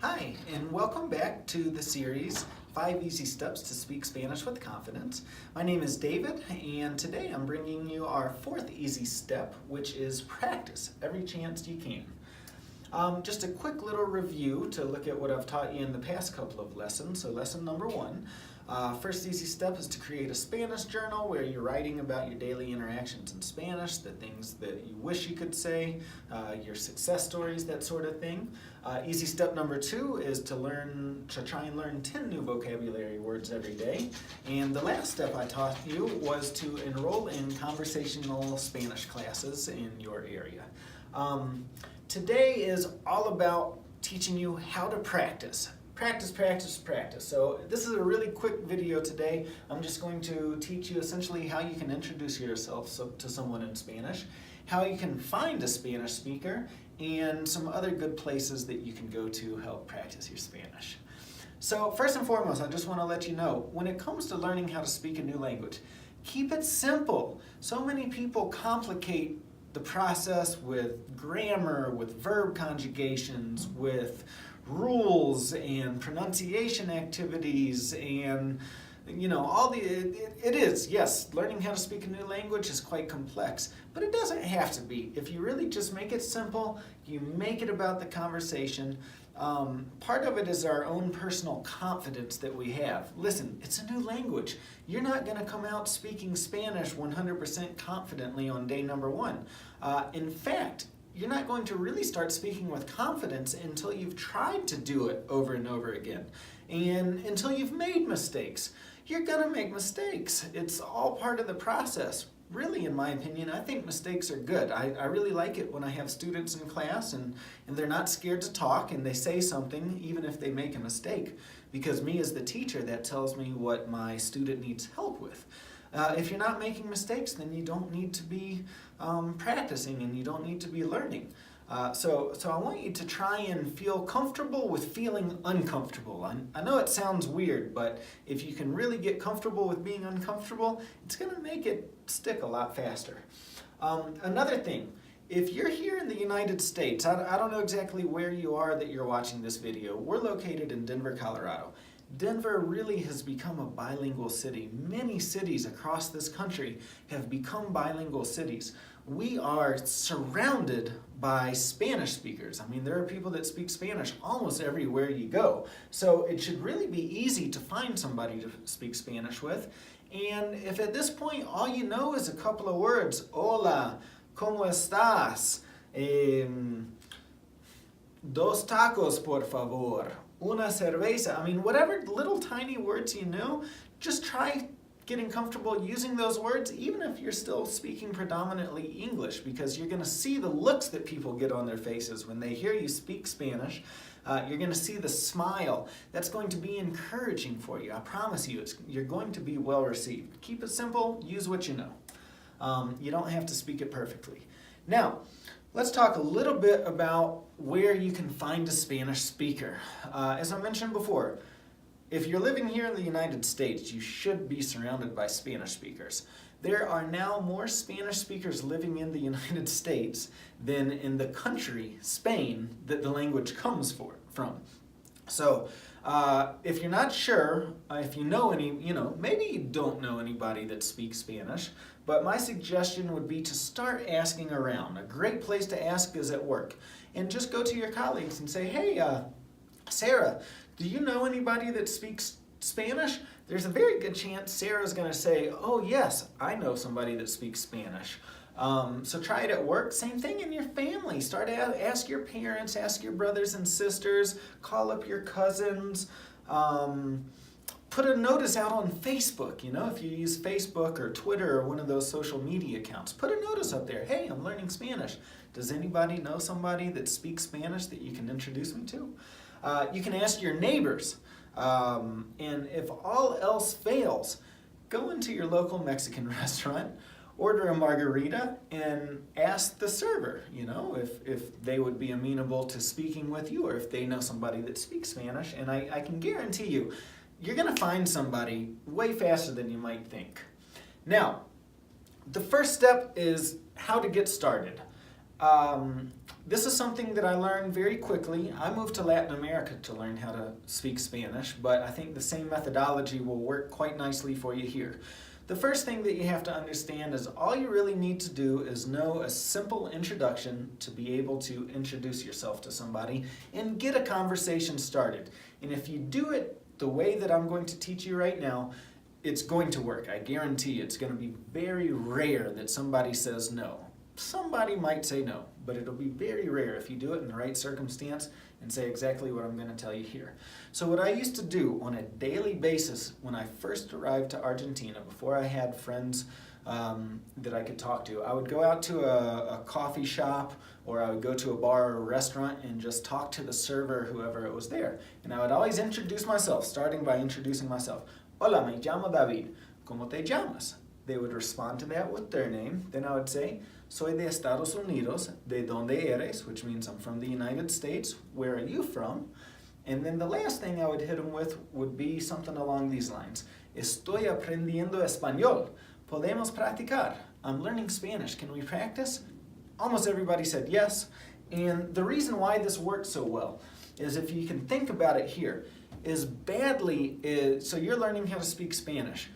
Hi, and welcome back to the series 5 Easy Steps to Speak Spanish with Confidence. My name is David, and today I'm bringing you our 4th easy step, which is practice every chance you can. Just a quick little review to look at what I've taught you in the past couple of lessons. So lesson number 1, first easy step is to create a Spanish journal where you're writing about your daily interactions in Spanish, the things that you wish you could say, your success stories, that sort of thing. Easy step number 2 is to try and learn 10 new vocabulary words every day. And the last step I taught you was to enroll in conversational Spanish classes in your area. Today is all about teaching you how to practice. Practice. So this is a really quick video today. I'm just going to teach you essentially how you can introduce yourself to someone in Spanish, how you can find a Spanish speaker, and some other good places that you can go to help practice your Spanish. So first and foremost, I just want to let you know, when it comes to learning how to speak a new language, keep it simple. So many people complicate the process with grammar, with verb conjugations, with rules and pronunciation activities, and learning how to speak a new language is quite complex, but it doesn't have to be. If you really just make it simple, you make it about the conversation. Part of it is our own personal confidence that we have. Listen, it's a new language. You're not going to come out speaking Spanish 100% confidently on day number 1. In fact, you're not going to really start speaking with confidence until you've tried to do it over and over again, and until you've made mistakes. You're going to make mistakes. It's all part of the process. Really, in my opinion, I think mistakes are good. I really like it when I have students in class and they're not scared to talk and they say something even if they make a mistake, because me as the teacher, that tells me what my student needs help with. If you're not making mistakes, then you don't need to be practicing and you don't need to be learning. So I want you to try and feel comfortable with feeling uncomfortable. I know it sounds weird, but if you can really get comfortable with being uncomfortable, it's going to make it stick a lot faster. Another thing, if you're here in the United States, I don't know exactly where you are that you're watching this video. We're located in Denver, Colorado. Denver really has become a bilingual city. Many cities across this country have become bilingual cities. We are surrounded by Spanish speakers. I mean, there are people that speak Spanish almost everywhere you go. So it should really be easy to find somebody to speak Spanish with. And if at this point all you know is a couple of words, hola, ¿cómo estás? Dos tacos, por favor. Una cerveza. I mean, whatever little tiny words you know, just try getting comfortable using those words, even if you're still speaking predominantly English, because you're going to see the looks that people get on their faces when they hear you speak Spanish. You're going to see the smile. That's going to be encouraging for you. I promise you, you're going to be well received. Keep it simple. Use what you know. You don't have to speak it perfectly. Now, let's talk a little bit about where you can find a Spanish speaker. As I mentioned before, if you're living here in the United States, you should be surrounded by Spanish speakers. There are now more Spanish speakers living in the United States than in the country, Spain, that the language comes from. So if you're not sure, if you know any, maybe you don't know anybody that speaks Spanish, but my suggestion would be to start asking around. A great place to ask is at work. And just go to your colleagues and say, hey, Sarah, do you know anybody that speaks Spanish? There's a very good chance Sarah's going to say, oh yes, I know somebody that speaks Spanish. So try it at work. Same thing in your family. Start to ask your parents, ask your brothers and sisters, call up your cousins. Put a notice out on Facebook, if you use Facebook or Twitter or one of those social media accounts. Put a notice up there. Hey, I'm learning Spanish. Does anybody know somebody that speaks Spanish that you can introduce me to? You can ask your neighbors. And if all else fails, go into your local Mexican restaurant, order a margarita, and ask the server, if they would be amenable to speaking with you or if they know somebody that speaks Spanish. And I can guarantee you, you're going to find somebody way faster than you might think. Now, the first step is how to get started. This is something that I learned very quickly. I moved to Latin America to learn how to speak Spanish, but I think the same methodology will work quite nicely for you here. The first thing that you have to understand is all you really need to do is know a simple introduction to be able to introduce yourself to somebody and get a conversation started. And if you do it the way that I'm going to teach you right now, it's going to work. I guarantee it's going to be very rare that somebody says no. Somebody might say no, but it'll be very rare if you do it in the right circumstance and say exactly what I'm going to tell you here. So what I used to do on a daily basis when I first arrived to Argentina, before I had friends that I could talk to, I would go out to a coffee shop, or I would go to a bar or a restaurant and just talk to the server, whoever it was there. And I would always introduce myself, starting by introducing myself. Hola, me llamo David. ¿Cómo te llamas? They would respond to that with their name. Then I would say, soy de Estados Unidos, ¿de dónde eres? Which means I'm from the United States. Where are you from? And then the last thing I would hit them with would be something along these lines. Estoy aprendiendo español. Podemos practicar. I'm learning Spanish. Can we practice? Almost everybody said yes. And the reason why this works so well is, if you can think about it here, so you're learning how to speak Spanish.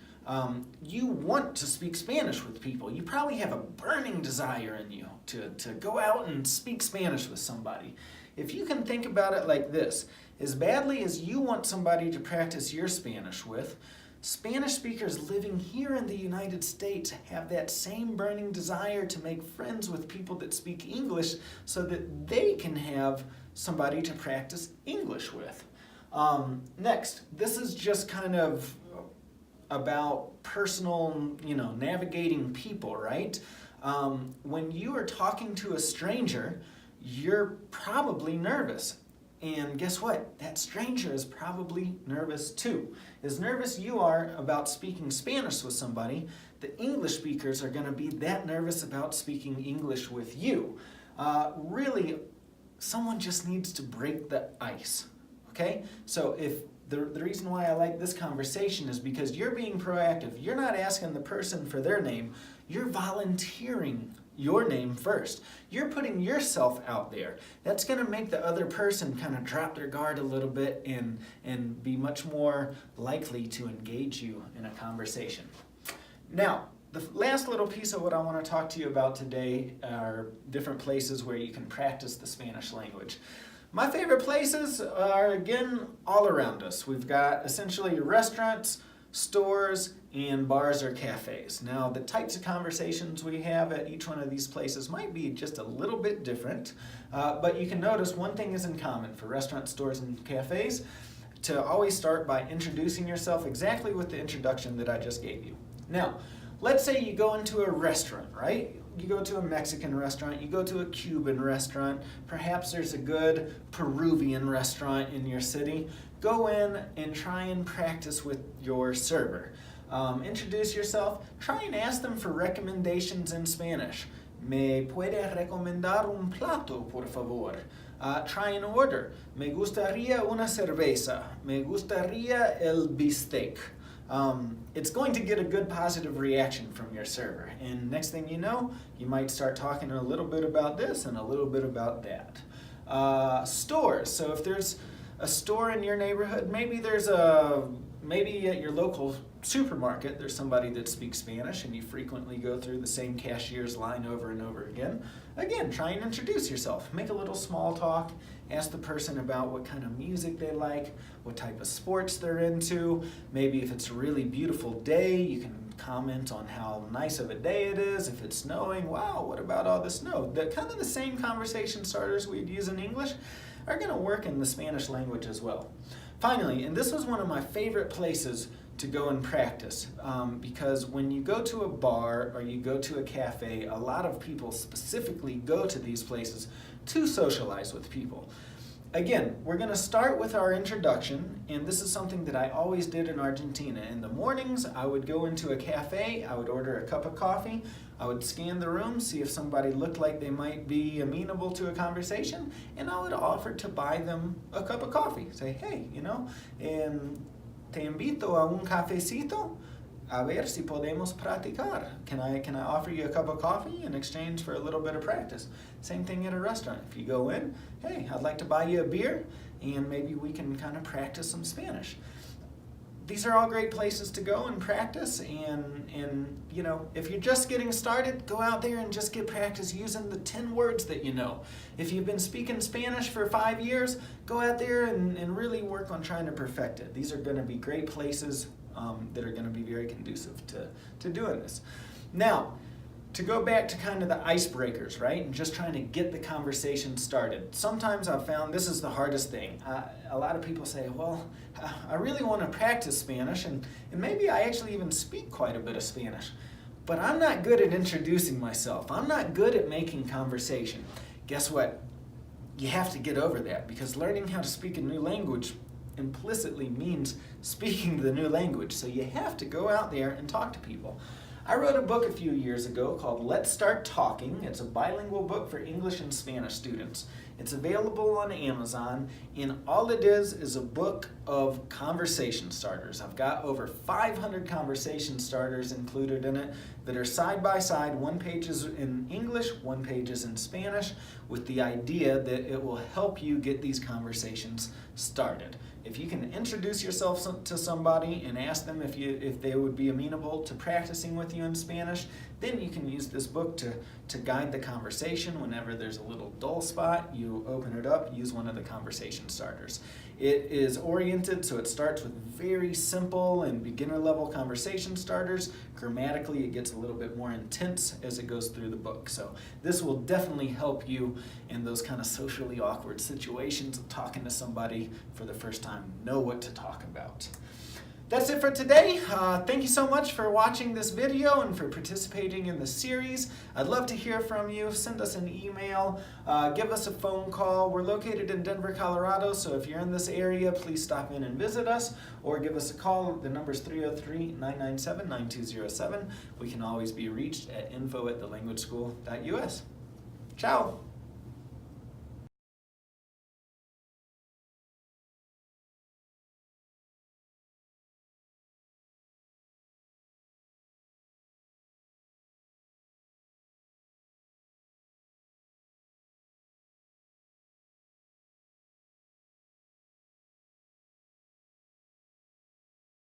You want to speak Spanish with people. You probably have a burning desire in you to go out and speak Spanish with somebody. If you can think about it like this, as badly as you want somebody to practice your Spanish with, Spanish speakers living here in the United States have that same burning desire to make friends with people that speak English so that they can have somebody to practice English with. Next, this is just kind of about personal, navigating people, right? When you are talking to a stranger, you're probably nervous. And guess what? That stranger is probably nervous too. As nervous you are about speaking Spanish with somebody, the English speakers are going to be that nervous about speaking English with you. Really, someone just needs to break the ice, okay? So if the reason why I like this conversation is because you're being proactive. You're not asking the person for their name. You're volunteering your name first. You're putting yourself out there. That's going to make the other person kind of drop their guard a little bit and be much more likely to engage you in a conversation. Now, the last little piece of what I want to talk to you about today are different places where you can practice the Spanish language. My favorite places are, again, all around us. We've got essentially restaurants, stores, and bars or cafes. Now, the types of conversations we have at each one of these places might be just a little bit different, but you can notice one thing is in common for restaurants, stores, and cafes, to always start by introducing yourself exactly with the introduction that I just gave you. Now, let's say you go into a restaurant, right? You go to a Mexican restaurant, you go to a Cuban restaurant, perhaps there's a good Peruvian restaurant in your city. Go in and try and practice with your server. Introduce yourself, try and ask them for recommendations in Spanish. ¿Me puede recomendar un plato, por favor? Try and order. Me gustaría una cerveza. Me gustaría el bistec. It's going to get a good positive reaction from your server. And next thing you know, you might start talking a little bit about this and a little bit about that. Stores. So if there's a store in your neighborhood, maybe at your local supermarket, there's somebody that speaks Spanish and you frequently go through the same cashier's line over and over again. Again, try and introduce yourself. Make a little small talk. Ask the person about what kind of music they like, what type of sports they're into. Maybe if it's a really beautiful day, you can comment on how nice of a day it is. If it's snowing, wow, what about all the snow? Kind of the same conversation starters we'd use in English are going to work in the Spanish language as well. Finally, and this was one of my favorite places to go and practice, because when you go to a bar or you go to a cafe, a lot of people specifically go to these places to socialize with people. Again, we're going to start with our introduction, and this is something that I always did in Argentina. In the mornings, I would go into a cafe, I would order a cup of coffee, I would scan the room, see if somebody looked like they might be amenable to a conversation, and I would offer to buy them a cup of coffee. Say, hey, te invito a un cafecito. a ver si podemos practicar. Can I offer you a cup of coffee in exchange for a little bit of practice? Same thing at a restaurant. If you go in, hey, I'd like to buy you a beer, and maybe we can kind of practice some Spanish. These are all great places to go and practice, and you know, if you're just getting started, go out there and just get practice using the 10 words that you know. If you've been speaking Spanish for 5 years, go out there and really work on trying to perfect it. These are going to be great places that are going to be very conducive to doing this. Now, to go back to kind of the icebreakers, right? And just trying to get the conversation started. Sometimes I've found this is the hardest thing. A lot of people say, well, I really want to practice Spanish, and maybe I actually even speak quite a bit of Spanish, but I'm not good at introducing myself. I'm not good at making conversation. Guess what? You have to get over that, because learning how to speak a new language implicitly means speaking the new language. So you have to go out there and talk to people. I wrote a book a few years ago called Let's Start Talking. It's a bilingual book for English and Spanish students. It's available on Amazon, and all it is a book of conversation starters. I've got over 500 conversation starters included in it that are side by side. One page is in English, one page is in Spanish, with the idea that it will help you get these conversations started. If you can introduce yourself to somebody and ask them if they would be amenable to practicing with you in Spanish, then you can use this book to guide the conversation. Whenever there's a little dull spot, you open it up, use one of the conversation starters. It is oriented, so it starts with very simple and beginner level conversation starters. Grammatically, it gets a little bit more intense as it goes through the book. So this will definitely help you in those kind of socially awkward situations of talking to somebody for the first time. Know what to talk about. That's it for today. Thank you so much for watching this video and for participating in the series. I'd love to hear from you. Send us an email, give us a phone call. We're located in Denver, Colorado, so if you're in this area, please stop in and visit us or give us a call. The number is 303-997-9207. We can always be reached at info@thelanguageschool.us. Ciao.